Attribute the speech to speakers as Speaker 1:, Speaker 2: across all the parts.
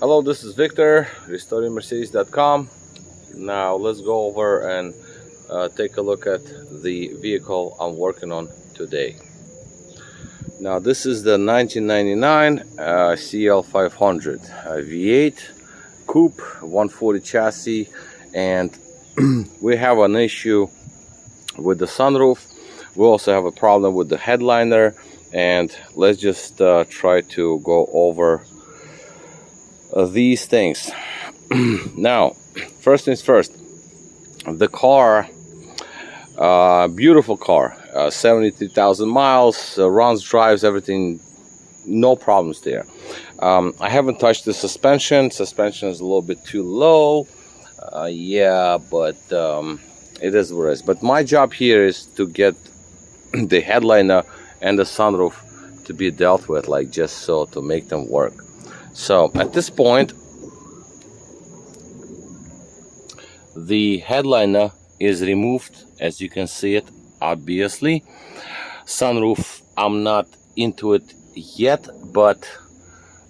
Speaker 1: Hello, this is Victor, restoringmercedes.com. Now let's go over and take a look at the vehicle I'm working on today. Now this is the 1999 CL500 V8 coupe, 140 chassis, and we have an issue with the sunroof. We also have a problem with the headliner, and let's just try to go over these things. Now, first things first, the car, beautiful car, 73,000 miles, runs, drives, everything, no problems there. I haven't touched the suspension. Suspension is a little bit too low, yeah, but it is what it is. But my job here is to get the headliner and the sunroof to be dealt with, like just so, to make them work. So at this point, the headliner is removed, as you can see it, obviously. Sunroof, I'm not into it yet, but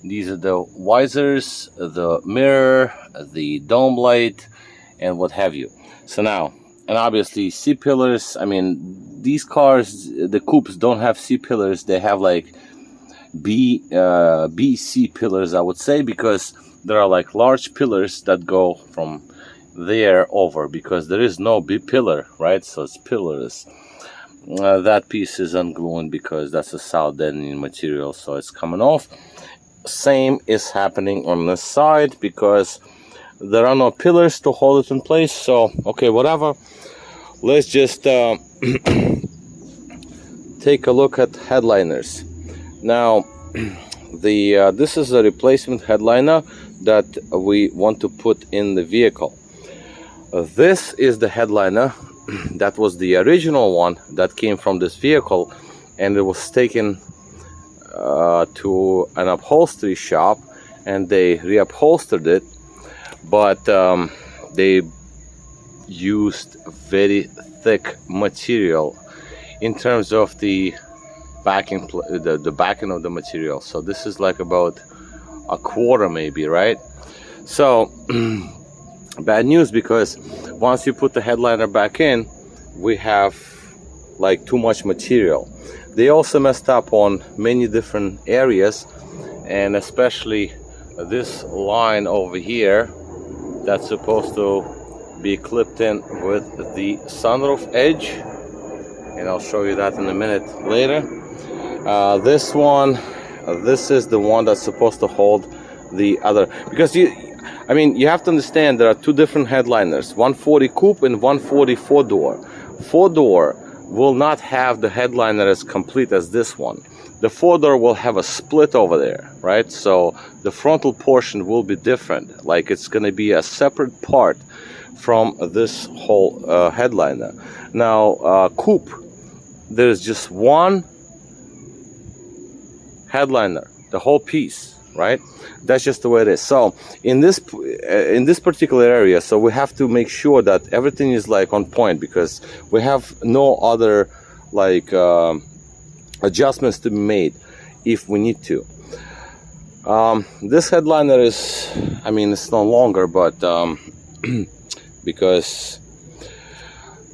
Speaker 1: these are the visors, the mirror, the dome light, and what have you. So now, and obviously C-pillars, I mean, these cars, the coupes don't have C-pillars, they have like B-C pillars, I would say, because there are like large pillars that go from there over, because there is no B pillar, right? So it's pillars. That piece is ungluing because that's a South deadening material, so it's coming off. Same is happening on this side because there are no pillars to hold it in place. So okay, whatever, let's just take a look at headliners. Now this is a replacement headliner that we want to put in the vehicle. This is the headliner that was the original one that came from this vehicle, and it was taken to an upholstery shop and they reupholstered it, but they used very thick material in terms of the backing, the backing of the material. So this is like about a quarter maybe, right? So bad news, because once you put the headliner back in, we have like too much material. They also messed up on many different areas, and especially this line over here that's supposed to be clipped in with the sunroof edge, and I'll show you that in a minute later. This one, this is the one that's supposed to hold the other, because I mean, you have to understand there are two different headliners, 140 coupe and 140 four-door. Four-door will not have the headliner as complete as this one. The four-door will have a split over there, right? So the frontal portion will be different, like it's going to be a separate part from this whole headliner. Now coupe, there's just one headliner, the whole piece, right? That's just the way it is. So in this particular area, so we have to make sure that everything is like on point, because we have no other like adjustments to be made if we need to. This headliner is, I mean, it's no longer, but because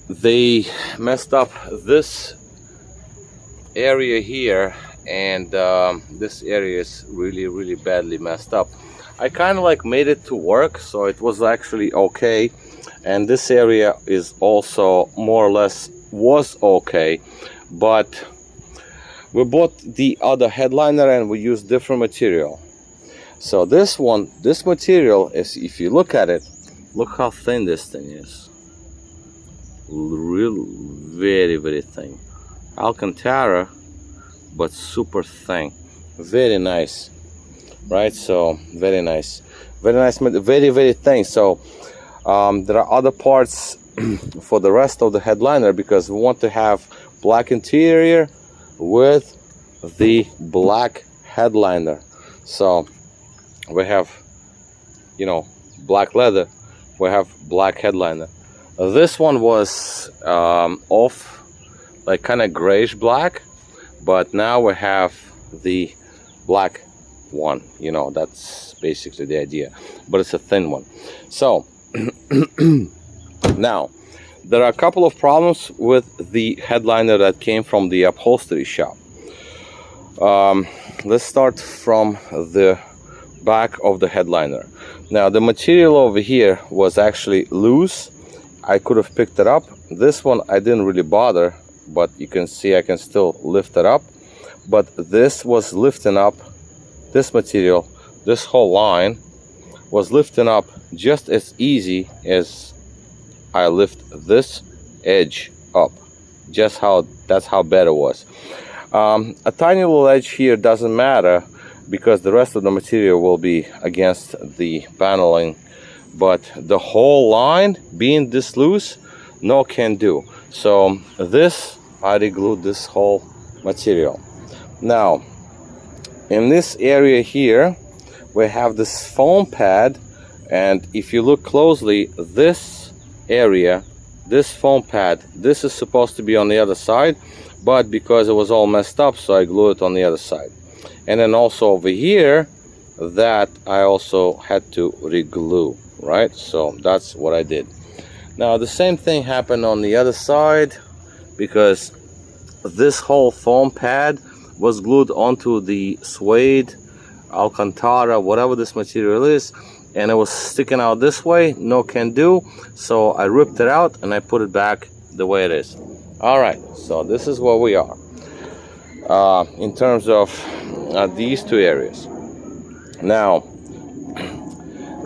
Speaker 1: they messed up this area here, and this area is really badly messed up. I kind of like made it to work, so it was actually okay, and this area is also more or less was okay, but we bought the other headliner and we used different material. So this one, this material is, if you look at it, look how thin this thing is. Real very thin. Alcantara, but super thin. Very nice, right? So very nice, very thin. So there are other parts for the rest of the headliner, because we want to have black interior with the black headliner. So we have, you know, black leather, we have black headliner. This one was off, like kind of grayish black, but now we have the black one, you know, that's basically the idea, but it's a thin one. So now there are a couple of problems with the headliner that came from the upholstery shop. Let's start from the back of the headliner. Now the material over here was actually loose. I could have picked it up. This one I didn't really bother, but you can see I can still lift it up. But this was lifting up, this material, this whole line was lifting up just as easy as I lift this edge up. That's how bad it was. A tiny little edge here doesn't matter because the rest of the material will be against the paneling, but the whole line being this loose, no can do. So this, I re-glued this whole material. Now in this area here we have this foam pad, and if you look closely, this area, this foam pad, this is supposed to be on the other side, but because it was all messed up, so I glued it on the other side. And then also over here, that I also had to re-glue, right? So that's what I did. Now the same thing happened on the other side, because this whole foam pad was glued onto the suede, Alcantara, whatever this material is, and it was sticking out this way, no can do. So I ripped it out and I put it back the way it is. All right, so this is where we are in terms of these two areas. Now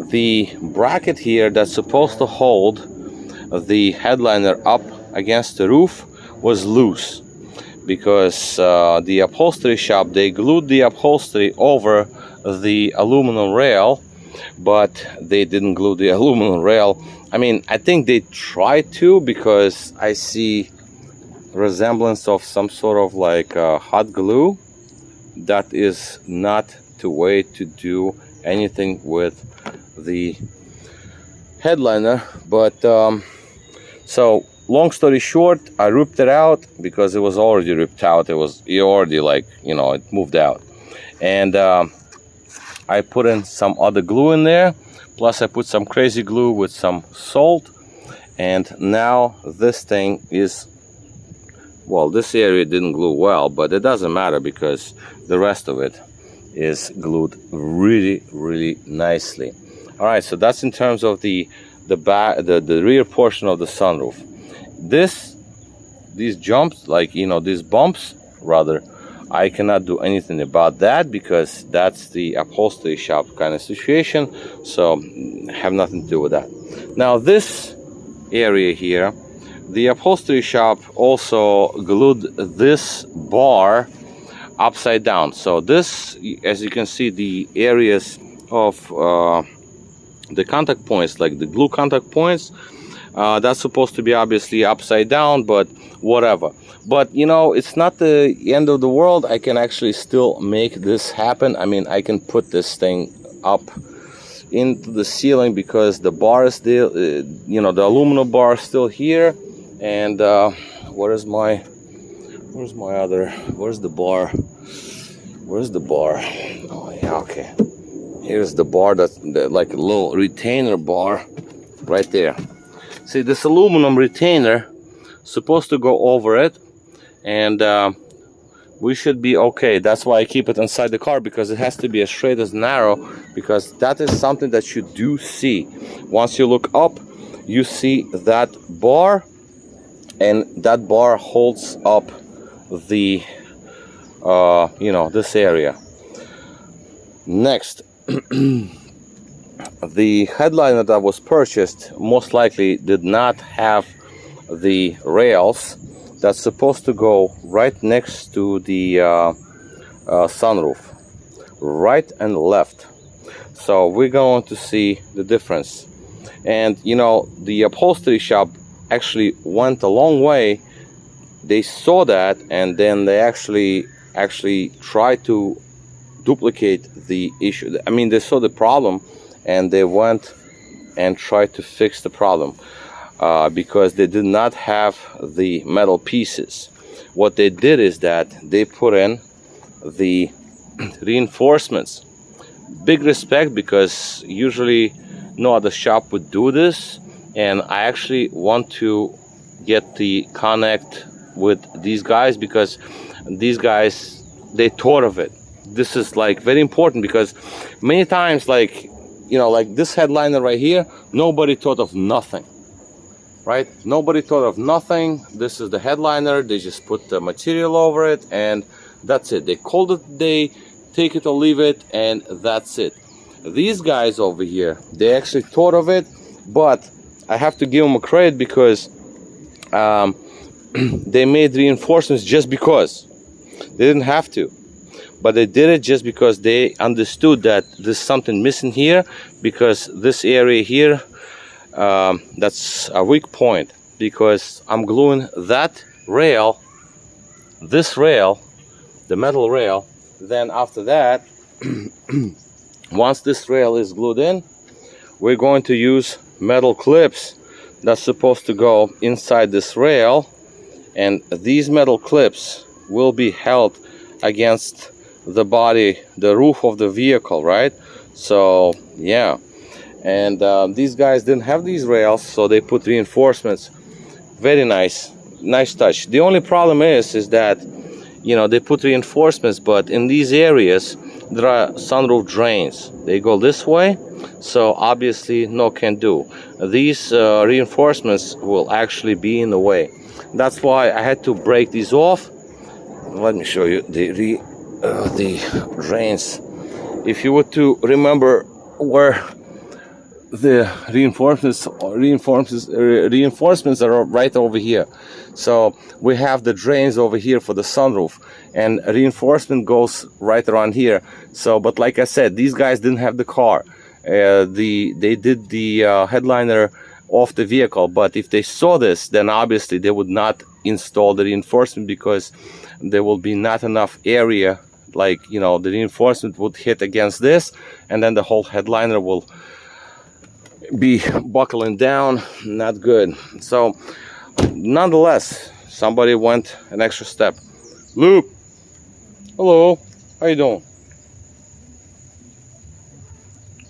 Speaker 1: the bracket here that's supposed to hold the headliner up against the roof was loose, because the upholstery shop, they glued the upholstery over the aluminum rail, but they didn't glue the aluminum rail. I mean, I think they tried to, because I see resemblance of some sort of like hot glue. That is not the way to do anything with the headliner. But so long story short, I ripped it out because it was already ripped out. It already, like, you know, it moved out. And I put in some other glue in there. Plus I put some crazy glue with some salt. And now this thing is, well, this area didn't glue well, but it doesn't matter because the rest of it is glued really, really nicely. All right, so that's in terms of the rear portion of the sunroof. These jumps, like, you know, these bumps rather, I cannot do anything about that because that's the upholstery shop kind of situation, so have nothing to do with that. Now this area here, the upholstery shop also glued this bar upside down. So this, as you can see, the areas of the contact points, like the glue contact points, that's supposed to be obviously upside down, but whatever. But you know, it's not the end of the world. I can actually still make this happen. I mean, I can put this thing up into the ceiling because the bar is still, you know, the aluminum bar is still here. And where's the bar? Where's the bar? Oh yeah, okay. Here's the bar, that's like a little retainer bar right there. See, this aluminum retainer supposed to go over it, and we should be okay. That's why I keep it inside the car, because it has to be as straight as narrow, because that is something that you do see. Once you look up, you see that bar, and that bar holds up the you know, this area. Next, the headliner that was purchased most likely did not have the rails that's supposed to go right next to the sunroof, right and left. So we're going to see the difference. And you know, the upholstery shop actually went a long way. They saw that, and then they actually tried to duplicate the issue. I mean, they saw the problem and they went and tried to fix the problem because they did not have the metal pieces. What they did is that they put in the reinforcements big respect, because usually no other shop would do this, and I actually want to get the connect with these guys, because these guys, they thought of it. This is like very important, because many times, like, you know, like this headliner right here, nobody thought of nothing, right? Nobody thought of nothing. This is the headliner. They just put the material over it, and that's it. They called it a day, take it or leave it, and that's it. These guys over here, they actually thought of it, but I have to give them a credit, because they made reinforcements just because. They didn't have to, but they did it just because they understood that there's something missing here, because this area here, that's a weak point, because I'm gluing that rail, this rail, the metal rail. Then after that, once this rail is glued in, we're going to use metal clips that's supposed to go inside this rail, and these metal clips will be held against the body, the roof of the vehicle, right? So yeah, and these guys didn't have these rails, so they put reinforcements. Very nice touch. The only problem is that, you know, they put reinforcements, but in these areas there are sunroof drains. They go this way, so obviously no can do. These reinforcements will actually be in the way. That's why I had to break these off. Let me show you the drains. If you were to remember where the reinforcements are, right over here. So we have the drains over here for the sunroof, and reinforcement goes right around here. So, but like I said, these guys didn't have the car. They did the headliner off the vehicle, but if they saw this, then obviously they would not install the reinforcement, because there will be not enough area. Like, you know, the reinforcement would hit against this, and then the whole headliner will be buckling down. Not good. So nonetheless, somebody went an extra step. Luke, hello, how you doing?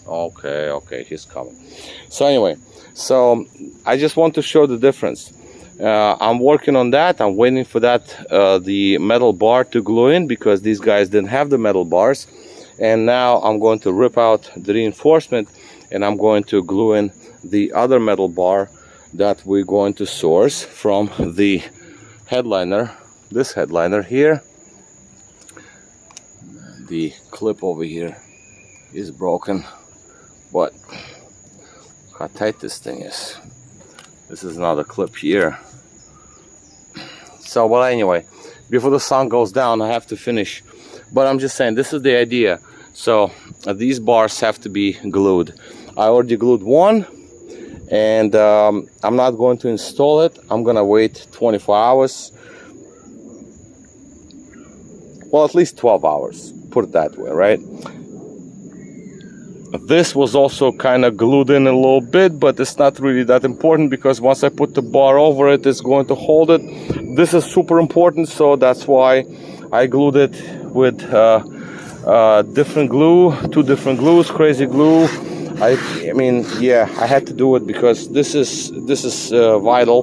Speaker 1: Okay, he's coming. So anyway, so I just want to show the difference. I'm working on that. I'm waiting for that the metal bar to glue in, because these guys didn't have the metal bars. And now I'm going to rip out the reinforcement, and I'm going to glue in the other metal bar that we're going to source from the headliner. This headliner here, the clip over here is broken, but look how tight this thing is. This is another clip here. So, well, anyway, before the sun goes down, I have to finish. But I'm just saying, this is the idea. So these bars have to be glued. I already glued one, and I'm not going to install it. I'm gonna wait 24 hours. Well, at least 12 hours, put it that way, right? This was also kind of glued in a little bit, but it's not really that important, because once I put the bar over it, it's going to hold it. This is super important, so that's why I glued it with different glue, 2 different glues, crazy glue. I mean, yeah, I had to do it, because this is vital.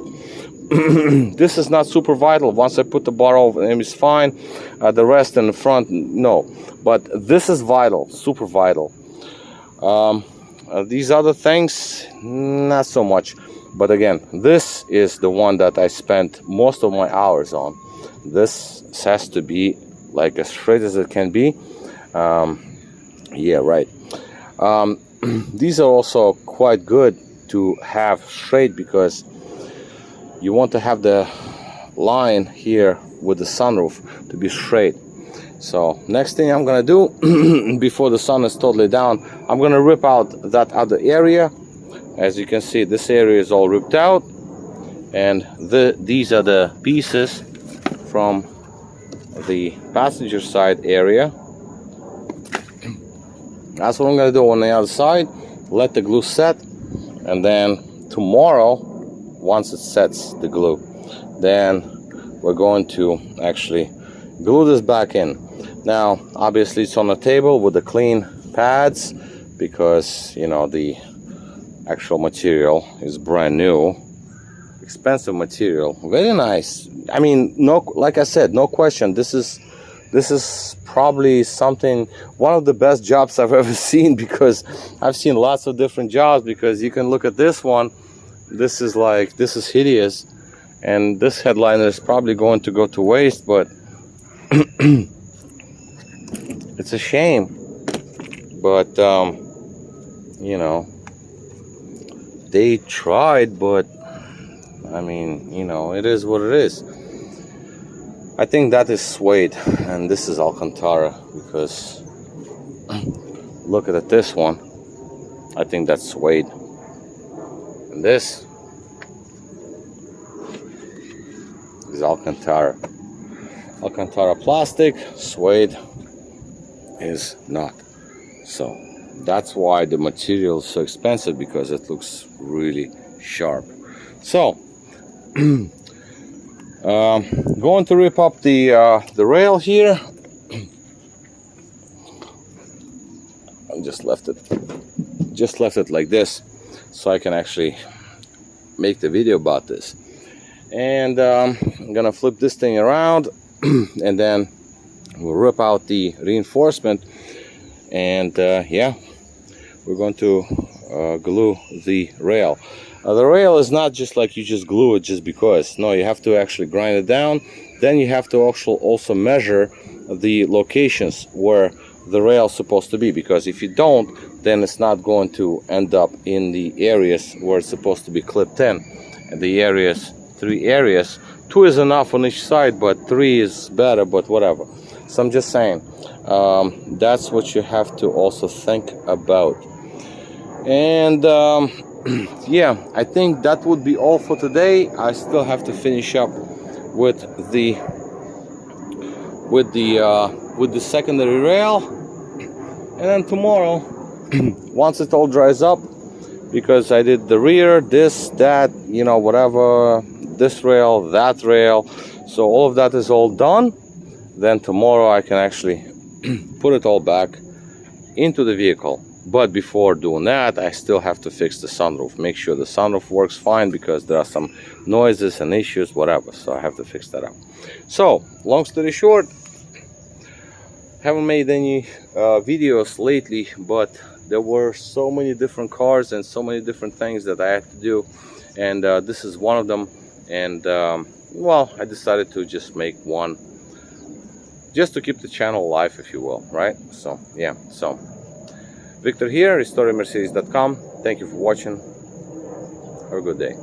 Speaker 1: This is not super vital. Once I put the bar over, it's fine. The rest in the front, no. But this is vital, super vital. These other things, not so much. But again, this is the one that I spent most of my hours on. This has to be like as straight as it can be. Yeah, right. These are also quite good to have straight, because you want to have the line here with the sunroof to be straight. So next thing I'm gonna do before the sun is totally down, I'm gonna rip out that other area. As you can see, this area is all ripped out, and these are the pieces from the passenger side area. That's what I'm gonna do on the other side. Let the glue set, and then tomorrow, once it sets, the glue, then we're going to actually glue this back in. Now obviously it's on the table with a clean pads because, you know, the actual material is brand new, expensive material, very nice. I mean, no, like I said, no question, this is probably something, one of the best jobs I've ever seen, because I've seen lots of different jobs. Because you can look at this one, this is hideous, and this headliner is probably going to go to waste, but it's a shame. But you know, they tried, but I mean, you know, it is what it is. I think that is suede and this is Alcantara, because look at this one, I think that's suede, and this is Alcantara plastic. Suede is not. So that's why the material is so expensive, because it looks really sharp. So going to rip up the rail here. I just left it like this so I can actually make the video about this. And I'm gonna flip this thing around and then we'll rip out the reinforcement, and yeah, we're going to glue the rail. The rail is not just like you just glue it just because. No, you have to actually grind it down. Then you have to also measure the locations where the rail is supposed to be, because if you don't, then it's not going to end up in the areas where it's supposed to be clipped in. And the areas, 3 areas, 2 is enough on each side, but 3 is better, but whatever. So I'm just saying, that's what you have to also think about. And yeah, I think that would be all for today. I still have to finish up with the secondary rail, and then tomorrow once it all dries up, because I did the rear, this, that, you know, whatever, this rail, that rail, so all of that is all done, then tomorrow I can actually put it all back into the vehicle. But before doing that, I still have to fix the sunroof, make sure the sunroof works fine, because there are some noises and issues, whatever, so I have to fix that up. So long story short, haven't made any videos lately, but there were so many different cars and so many different things that I had to do, and this is one of them. And well, I decided to just make one just to keep the channel alive, if you will, right? So yeah, so Victor here, RestoreMercedes.com. Thank you for watching. Have a good day.